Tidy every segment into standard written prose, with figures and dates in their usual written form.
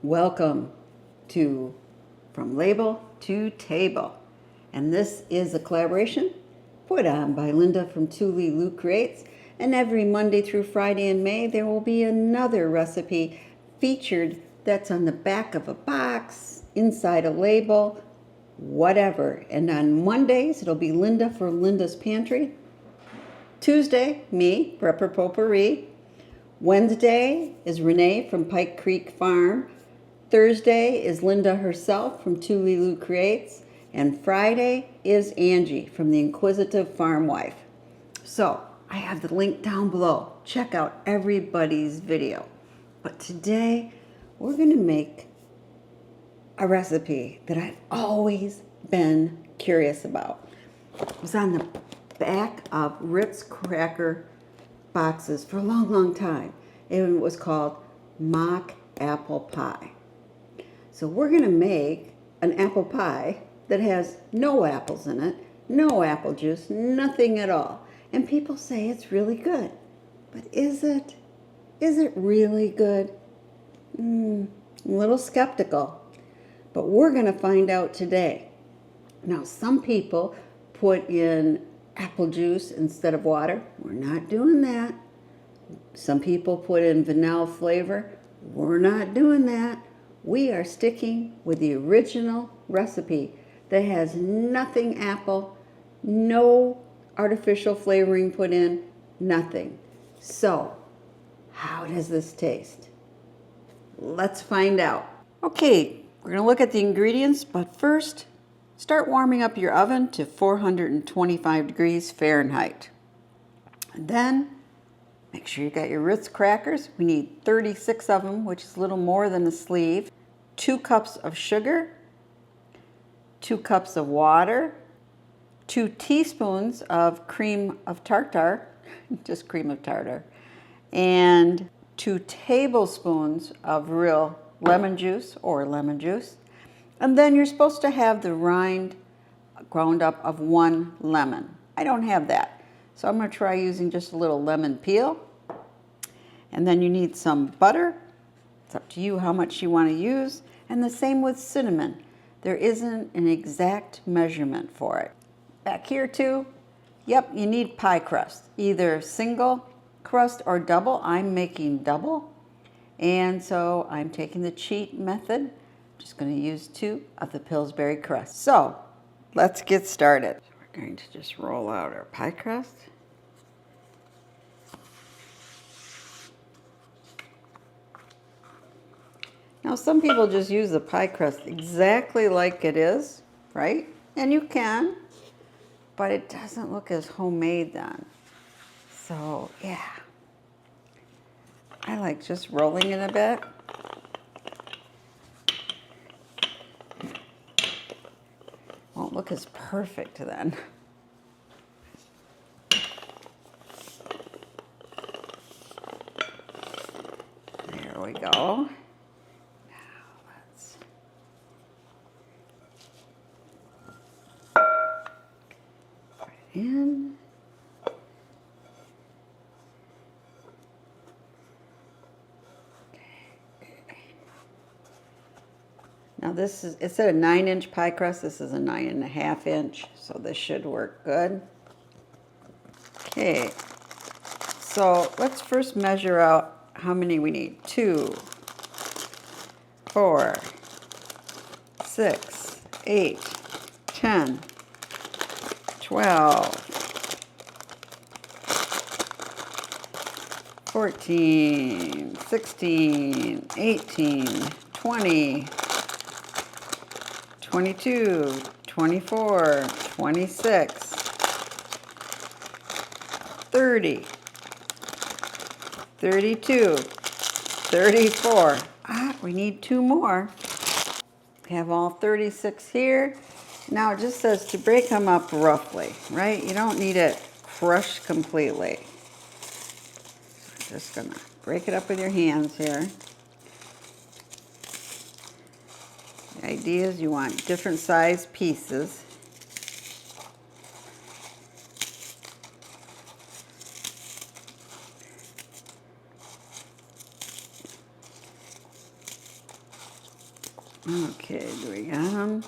Welcome to From Label to Table. And this is a collaboration put on by Linda from Lou Creates. And every Monday through Friday in May, there will be another recipe featured that's on the back of a box, inside a label, whatever. And on Mondays, it'll be Linda for Linda's Pantry. Tuesday, me, Prepper Potpourri. Wednesday is Renee from Pike Creek Farm. Thursday is Linda herself from Lou Creates. And Friday is Angie from the Inquisitive Farmwife. So I have the link down below. Check out everybody's video. But today we're going to make a recipe that I've always been curious about. It was on the back of Ritz cracker boxes for a long, long time. It was called mock apple pie. So we're going to make an apple pie that has no apples in it, no apple juice, nothing at all. And people say it's really good. But is it? Is it really good? I'm a little skeptical. But we're going to find out today. Now, some people put in apple juice instead of water. We're not doing that. Some people put in vanilla flavor. We're not doing that. We are sticking with the original recipe that has nothing apple, no artificial flavoring put in, nothing. So, how does this taste? Let's find out. Okay, we're going to look at the ingredients, but first, start warming up your oven to 425 degrees Fahrenheit. And then, make sure you got your Ritz crackers. We need 36 of them, which is a little more than a sleeve. 2 cups of sugar, 2 cups of water, 2 teaspoons of cream of tartar, just cream of tartar, and 2 tablespoons of real lemon juice or lemon juice. And then you're supposed to have the rind ground up of 1 lemon. I don't have that, so I'm going to try using just a little lemon peel. And then you need some butter. It's up to you how much you want to use. And the same with cinnamon. There isn't an exact measurement for it. Back here too, yep, you need pie crust. Either single crust or double. I'm making double. And so I'm taking the cheat method. I'm just going to use 2 of the Pillsbury crust. So let's get started. So we're going to just roll out our pie crust. Now, some people just use the pie crust exactly like it is, right? And you can, but it doesn't look as homemade then. So, yeah. I like just rolling it a bit. Won't look as perfect then. There we go. In. Now this is, it's a 9-inch pie crust. This is a 9.5 inch, so this should work good. Okay, so let's first measure out how many we need. 2, 4, 6, 8, 10, 12, 14, 16, 18, 20, 22, 24, 26, 30, 32, 34. We need 2 more. We have all 36 here. Now it just says to break them up roughly, right? You don't need it crushed completely. Just gonna break it up with your hands here. The idea is you want different size pieces. Okay, do we got them?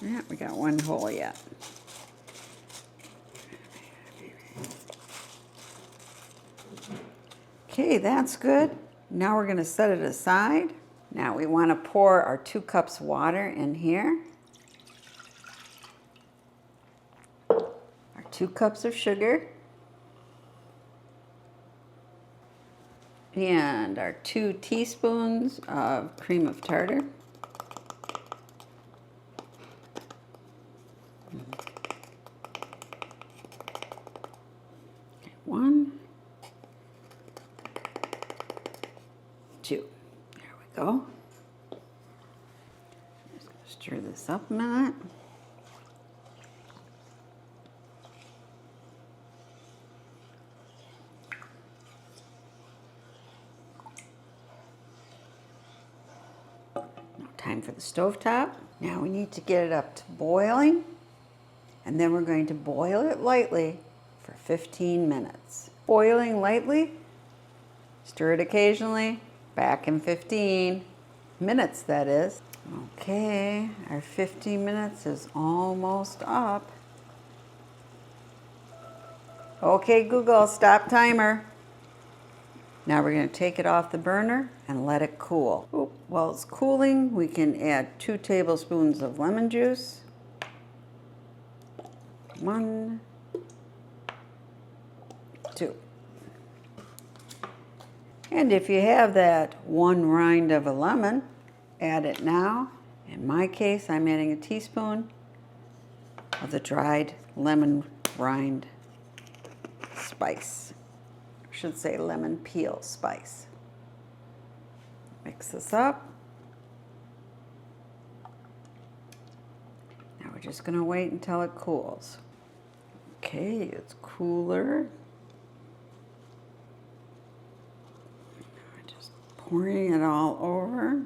Yeah, we got one hole yet. Okay, that's good. Now we're going to set it aside. Now we want to pour our 2 cups water in here. Our 2 cups of sugar. And our 2 teaspoons of cream of tartar. Okay, 1, 2. There we go. Just gonna stir this up a minute. Time for the stovetop. Now we need to get it up to boiling, and then we're going to boil it lightly for 15 minutes. Boiling lightly, stir it occasionally, back in 15 minutes, that is. Okay, our 15 minutes is almost up. Okay, Google, stop timer. Now we're going to take it off the burner and let it cool. While it's cooling, we can add 2 tablespoons of lemon juice. 1, 2. And if you have that 1 rind of a lemon, add it now. In my case, I'm adding a teaspoon of the dried lemon rind spice. I should say lemon peel spice. Mix this up. Now we're just going to wait until it cools. Okay, it's cooler. Just pouring it all over.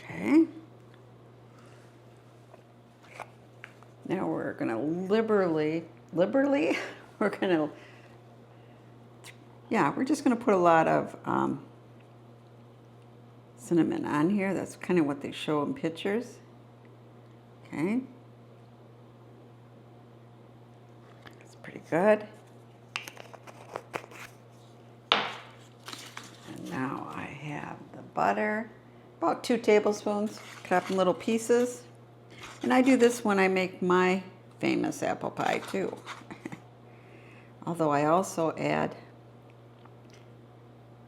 Okay. Now we're going to liberally, we're going to, we're just going to put a lot of cinnamon on here. That's kind of what they show in pictures. Okay. That's pretty good. And now I have the butter. About 2 tablespoons, cut up in little pieces. And I do this when I make my famous apple pie too. Although I also add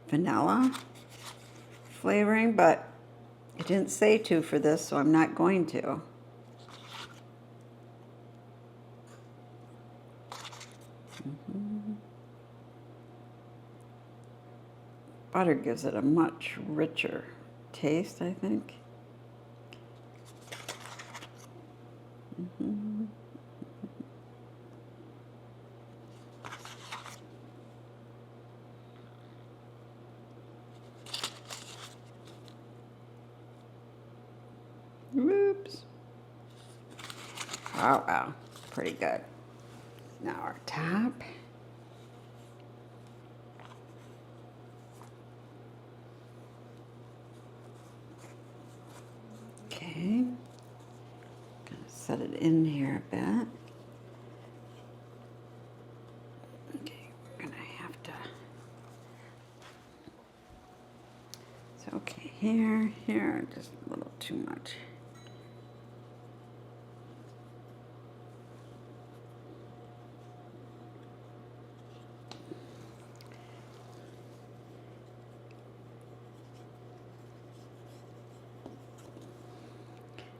vanilla flavoring, but it didn't say to for this, so I'm not going to. Butter gives it a much richer taste, I think. Whoops. Oh, wow, pretty good. Now our top. Okay, gonna set it in here a bit. Okay, we're gonna have to. It's okay here, just a little too much.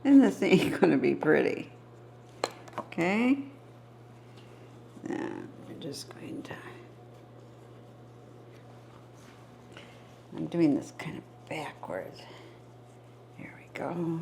And this ain't gonna be pretty. Okay? Now we're just going to, I'm doing this kind of backwards. Here we go.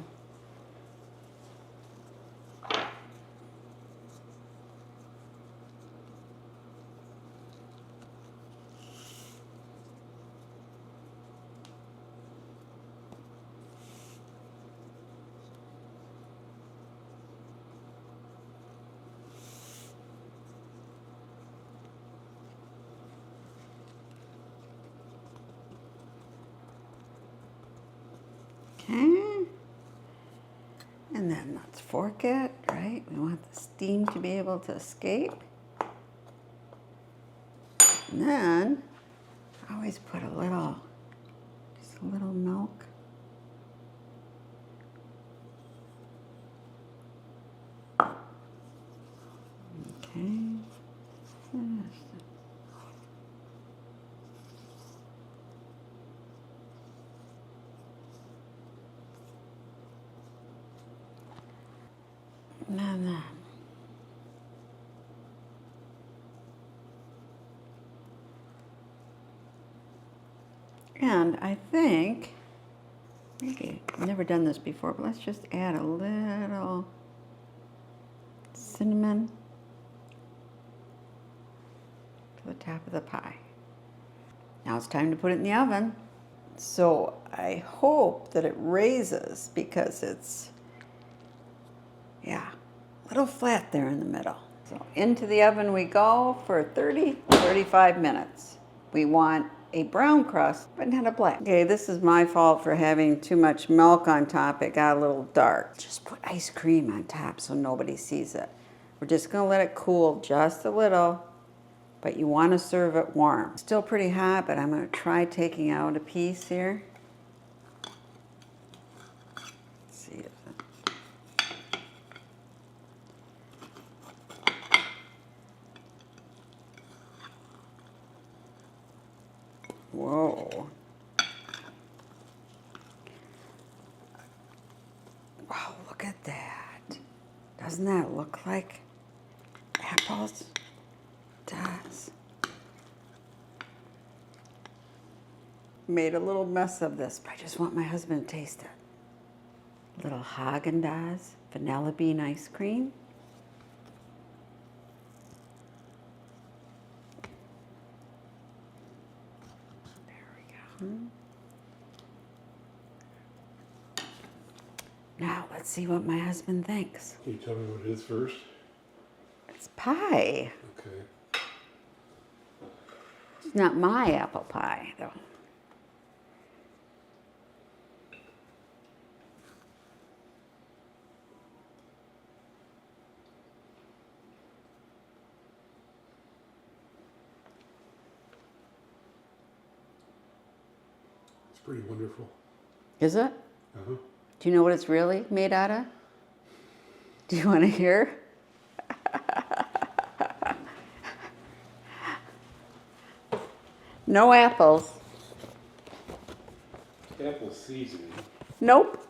And then let's fork it, right? We want the steam to be able to escape. And then I always put just a little milk. Okay. And then and I think, maybe I've never done this before, but let's just add a little cinnamon to the top of the pie. Now it's time to put it in the oven. So I hope that it raises because it's, yeah, a little flat there in the middle. So into the oven we go for 35 minutes. We want a brown crust, but not a black. Okay, this is my fault for having too much milk on top. It got a little dark. Just put ice cream on top so nobody sees it. We're just gonna let it cool just a little, but you wanna serve it warm. Still pretty hot, but I'm gonna try taking out a piece here. Let's see if whoa. Wow, look at that. Doesn't that look like apples? It does. Made a little mess of this, but I just want my husband to taste it. A little Haagen-Dazs vanilla bean ice cream. Now, let's see what my husband thinks. Can you tell me what it is first? It's pie. Okay. It's not my apple pie, though. It's pretty wonderful. Is it? Uh-huh. Do you know what it's really made out of? Do you want to hear? No apples. Apple seasoning. Nope.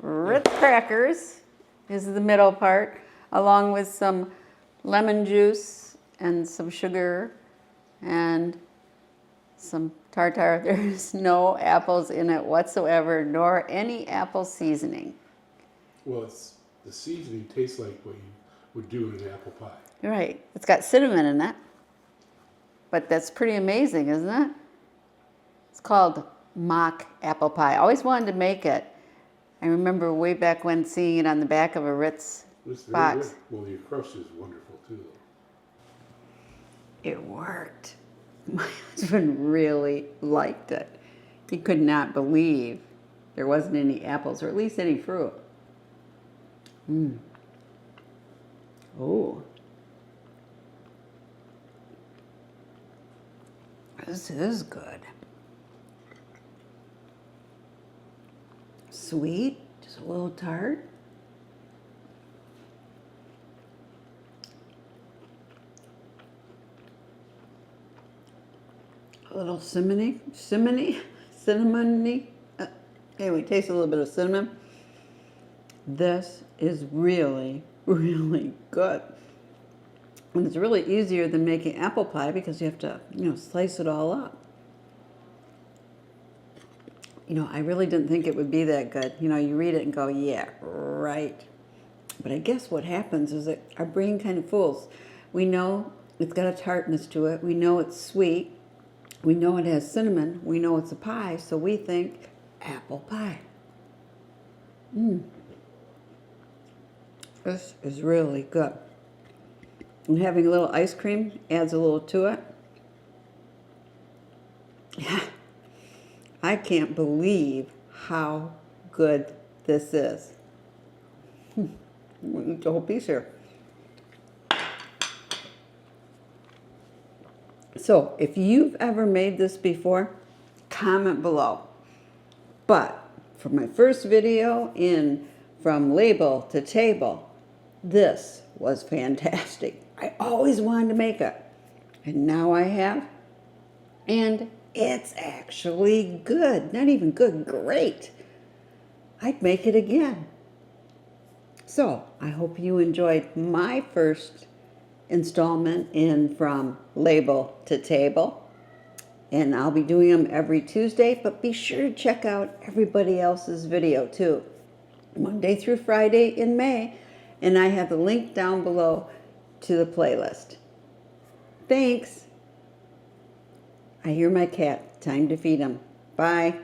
Ritz crackers is the middle part, along with some lemon juice and some sugar and some tartar. There's no apples in it whatsoever, nor any apple seasoning. Well, the seasoning tastes like what you would do in an apple pie. Right. It's got cinnamon in it. But that's pretty amazing, isn't it? It's called mock apple pie. I always wanted to make it. I remember way back when seeing it on the back of a Ritz box. Good. Well, your crust is wonderful too, though. It worked. My husband really liked it. He could not believe there wasn't any apples, or at least any fruit. Oh. This is good. Sweet, just a little tart. A little cinnamony. Anyway, taste a little bit of cinnamon. This is really, really good. And it's really easier than making apple pie because you have to, slice it all up. I really didn't think it would be that good. You read it and go, yeah, right. But I guess what happens is that our brain kind of fools. We know it's got a tartness to it. We know it's sweet. We know it has cinnamon. We know it's a pie, so we think apple pie. This is really good. And having a little ice cream adds a little to it. Yeah, I can't believe how good this is. I'm gonna eat the whole piece here. So, if you've ever made this before, comment below. But for my first video in From Label to Table, this was fantastic. I always wanted to make it, and now I have, and it's actually good. Not even good, great. I'd make it again. So, I hope you enjoyed my first installment in From Label to Table. And I'll be doing them every Tuesday, but be sure to check out everybody else's video too. Monday through Friday in May, and I have the link down below to the playlist. Thanks. I hear my cat. Time to feed him. Bye.